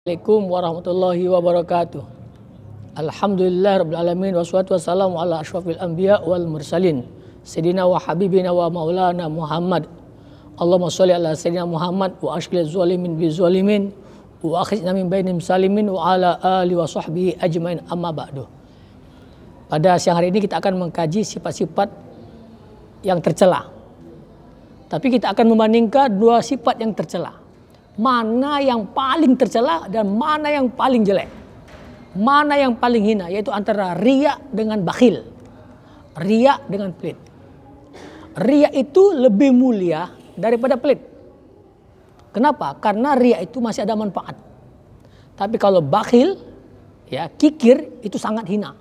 Assalamualaikum warahmatullahi wabarakatuh. Alhamdulillah rabbil alamin wassalatu wassalamu ala asyrafil anbiya wal mursalin sayyidina wa habibina wa maulana Muhammad. Allahumma sholli ala sayyidina Muhammad wa ashqil zalimin bi zalimin wa akhrijna min bainim salimin wa ala alihi wa sahbihi ajmain, amma ba'du. Pada siang hari ini kita akan mengkaji sifat-sifat yang tercela. Tapi kita akan membandingkan dua sifat yang tercela. Mana yang paling tercela dan mana yang paling jelek, mana yang paling hina, yaitu antara riya dengan bakhil, riya dengan pelit. Riya itu lebih mulia daripada pelit. Kenapa? Karena riya itu masih ada manfaat. Tapi kalau bakhil, ya kikir, itu sangat hina.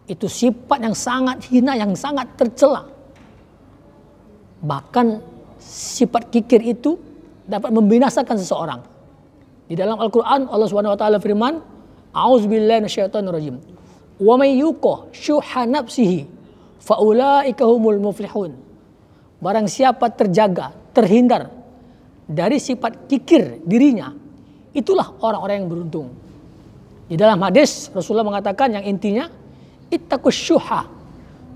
Itu sifat yang sangat hina, yang sangat tercela. Bahkan sifat kikir itu dapat membinasakan seseorang. Di dalam Al-Quran Allah SWT firman, A'udzubillahi minasyaitonirrajim. Wa may yuqa syuha nafsihi fa ulaika humul muflihun. Barang siapa terjaga, terhindar dari sifat kikir dirinya, itulah orang-orang yang beruntung. Di dalam hadis Rasulullah mengatakan yang intinya, ittaqus syuha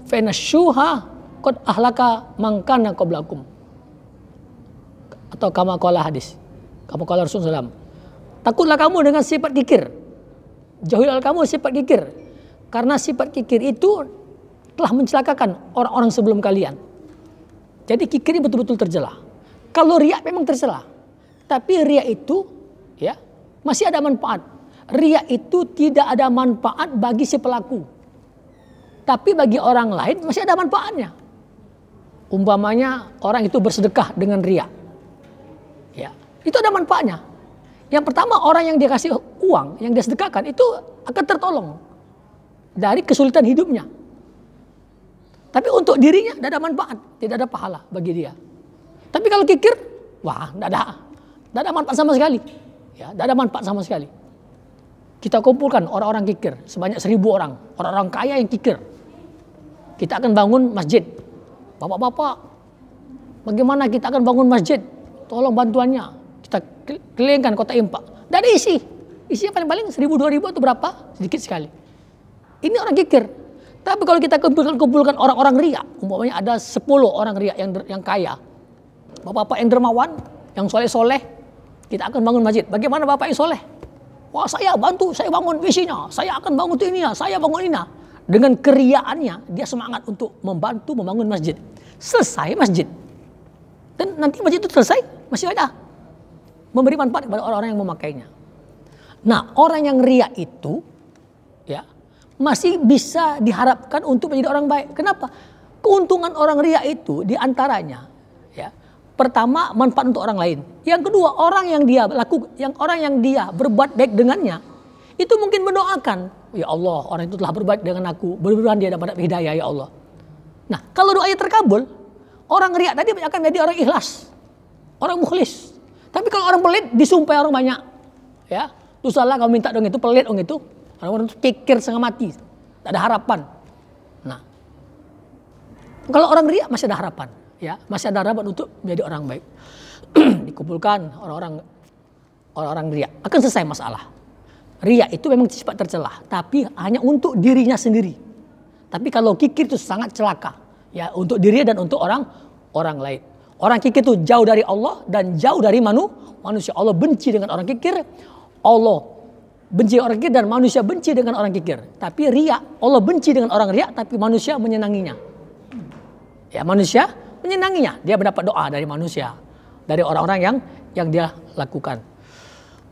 fa inna syuha qad ahlaka man kana qablakum. Atau kama qala hadis, kama qala Rasulullah SAW. Takutlah kamu dengan sifat kikir, jauhilah kamu sifat kikir, karena sifat kikir itu telah mencelakakan orang-orang sebelum kalian. Jadi kikir ini betul-betul tercela. Kalau riya memang tercela, tapi riya itu ya masih ada manfaat. Riya itu tidak ada manfaat bagi si pelaku, tapi bagi orang lain masih ada manfaatnya. Umpamanya orang itu bersedekah dengan riya, ya, itu ada manfaatnya. Yang pertama, orang yang dia kasih uang, yang dia sedekahkan itu akan tertolong dari kesulitan hidupnya. Tapi untuk dirinya tidak ada manfaat, tidak ada pahala bagi dia. Tapi kalau kikir, wah, tidak ada manfaat sama sekali. Ya, tidak ada manfaat sama sekali. Kita kumpulkan orang-orang kikir sebanyak 1.000 orang, orang-orang kaya yang kikir. Kita akan bangun masjid. Bapak-bapak, bagaimana kita akan bangun masjid? Tolong bantuannya. Kita kelilingkan kota Impak. Tidak ada isi. Isinya paling-paling 1.000-2.000 itu berapa? Sedikit sekali. Ini orang kikir. Tapi kalau kita kumpulkan orang-orang riya, umpamanya ada 10 orang riya yang kaya. Bapak-bapak yang dermawan, yang soleh-soleh, kita akan bangun masjid. Bagaimana bapak yang soleh? Wah, saya bantu, saya bangun visinya, saya akan bangun ini, saya bangun ini. Dengan keriaannya, dia semangat untuk membantu membangun masjid. Selesai masjid. Dan nanti masjid itu selesai, masih ada memberi manfaat kepada orang-orang yang memakainya. Nah, orang yang riya itu ya masih bisa diharapkan untuk menjadi orang baik. Kenapa? Keuntungan orang riya itu diantaranya ya, pertama manfaat untuk orang lain. Yang kedua, orang yang dia berbuat baik dengannya itu mungkin mendoakan, ya Allah, orang itu telah berbaik dengan aku, mudah-mudahan dia dapat hidayah ya Allah. Nah, kalau doanya terkabul, orang riya tadi akan menjadi orang ikhlas, orang mukhlis. Tapi kalau orang pelit, disumpah orang banyak. Ya, tuh salah kamu minta dong itu, pelit dong itu. Orang-orang itu kikir setengah mati, tak ada harapan. Nah, kalau orang riya masih ada harapan, ya, masih ada harapan untuk menjadi orang baik. Dikumpulkan orang-orang riya, akan selesai masalah. Riya itu memang sifat tercela, tapi hanya untuk dirinya sendiri. Tapi kalau kikir itu sangat celaka. Ya, untuk diri dan untuk orang lain. Orang kikir itu jauh dari Allah dan jauh dari manusia. Allah benci dengan orang kikir. Allah benci orang kikir dan manusia benci dengan orang kikir. Tapi riya, Allah benci dengan orang riya, tapi manusia menyenanginya. Ya, manusia menyenanginya. Dia mendapat doa dari manusia, dari orang-orang yang dia lakukan.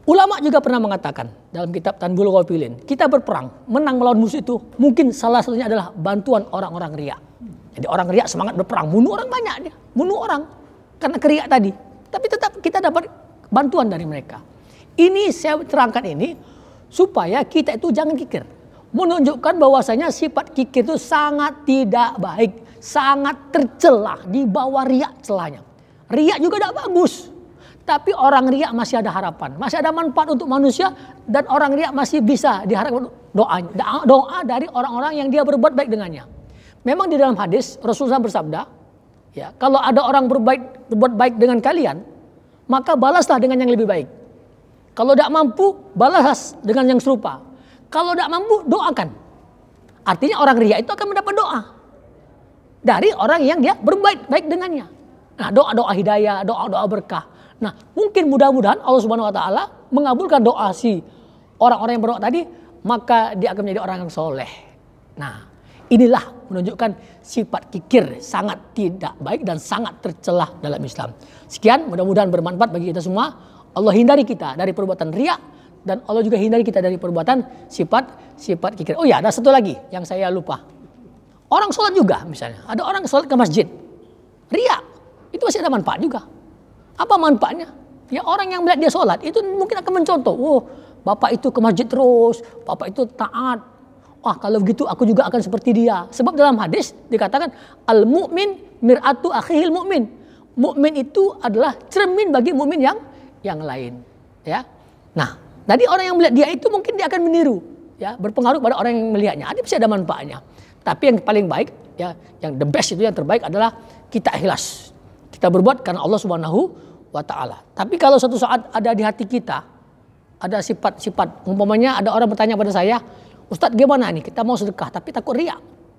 Ulama juga pernah mengatakan dalam kitab Tanbihul Ghafilin, kita berperang, menang melawan musuh itu mungkin salah satunya adalah bantuan orang-orang riya. Jadi orang riya semangat berperang, bunuh orang banyak dia, bunuh orang karena keriak tadi. Tapi tetap kita dapat bantuan dari mereka. Ini saya terangkan ini supaya kita itu jangan kikir. Menunjukkan bahwasanya sifat kikir itu sangat tidak baik, sangat tercela, di bawah riya celahnya. Riya juga tidak bagus. Tapi orang riya masih ada harapan, masih ada manfaat untuk manusia, dan orang riya masih bisa diharapkan doa dari orang-orang yang dia berbuat baik dengannya. Memang di dalam hadis Rasulullah bersabda, ya, kalau ada orang berbuat baik dengan kalian, maka balaslah dengan yang lebih baik. Kalau tidak mampu, balas dengan yang serupa. Kalau tidak mampu, doakan. Artinya orang riya itu akan mendapat doa dari orang yang dia berbuat baik dengannya. Nah, doa-doa hidayah, doa-doa berkah. Nah, mungkin mudah-mudahan Allah Subhanahu wa taala mengabulkan doa si orang-orang yang berdoa tadi, maka dia akan menjadi orang yang soleh. Nah, inilah menunjukkan sifat kikir sangat tidak baik dan sangat tercelah dalam Islam. Sekian, mudah-mudahan bermanfaat bagi kita semua. Allah hindari kita dari perbuatan riya dan Allah juga hindari kita dari perbuatan sifat kikir. Oh ya, ada satu lagi yang saya lupa. Orang sholat juga misalnya, ada orang sholat ke masjid, riya, itu masih ada manfaat juga. Apa manfaatnya? Ya orang yang melihat dia sholat itu mungkin akan mencontoh. Oh, bapak itu ke masjid terus, bapak itu taat. Wah, kalau begitu aku juga akan seperti dia. Sebab dalam hadis dikatakan al mu'min mir'atu akhihil mu'min. Mukmin itu adalah cermin bagi mukmin yang lain. Ya, nah, tadi orang yang melihat dia itu mungkin dia akan meniru. Ya, berpengaruh pada orang yang melihatnya. Ada bisa ada manfaatnya. Tapi yang paling baik, ya, yang the best itu yang terbaik adalah kita ikhlas. Kita berbuat karena Allah Subhanahu wa taala. Tapi kalau suatu saat ada di hati kita ada sifat-sifat, umpamanya ada orang bertanya pada saya, "Ustadz, gimana nih? Kita mau sedekah tapi takut riya."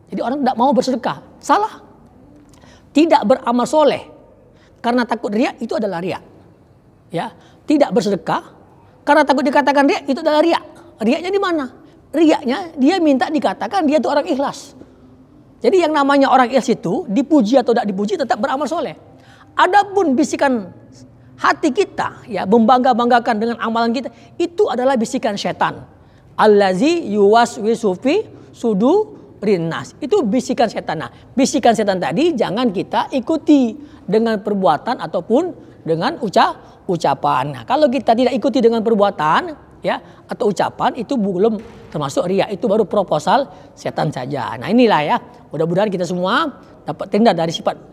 Jadi orang tidak mau bersedekah. Salah. Tidak beramal soleh karena takut riya itu adalah riya. Ya, tidak bersedekah karena takut dikatakan riya itu adalah riya. Riyanya di mana? Riyanya dia minta dikatakan dia itu orang ikhlas. Jadi yang namanya orang ikhlas itu dipuji atau tidak dipuji tetap beramal soleh. Adapun bisikan hati kita, ya, membangga-banggakan dengan amalan kita, itu adalah bisikan setan. Allazi yuwaswisu fi sudurin nas. Itu bisikan setan. Nah, bisikan setan tadi jangan kita ikuti dengan perbuatan ataupun dengan ucapan. Nah, kalau kita tidak ikuti dengan perbuatan, ya, atau ucapan, itu belum termasuk riya, itu baru proposal setan saja. Nah, inilah ya, mudah-mudahan kita semua dapat terhindar dari sifat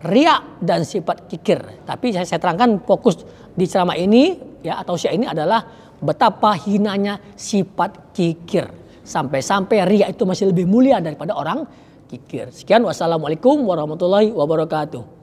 riya dan sifat kikir. Tapi saya terangkan fokus di ceramah ini, ya, atau syiar ini adalah betapa hinanya sifat kikir. Sampai-sampai riya itu masih lebih mulia daripada orang kikir. Sekian, wassalamualaikum warahmatullahi wabarakatuh.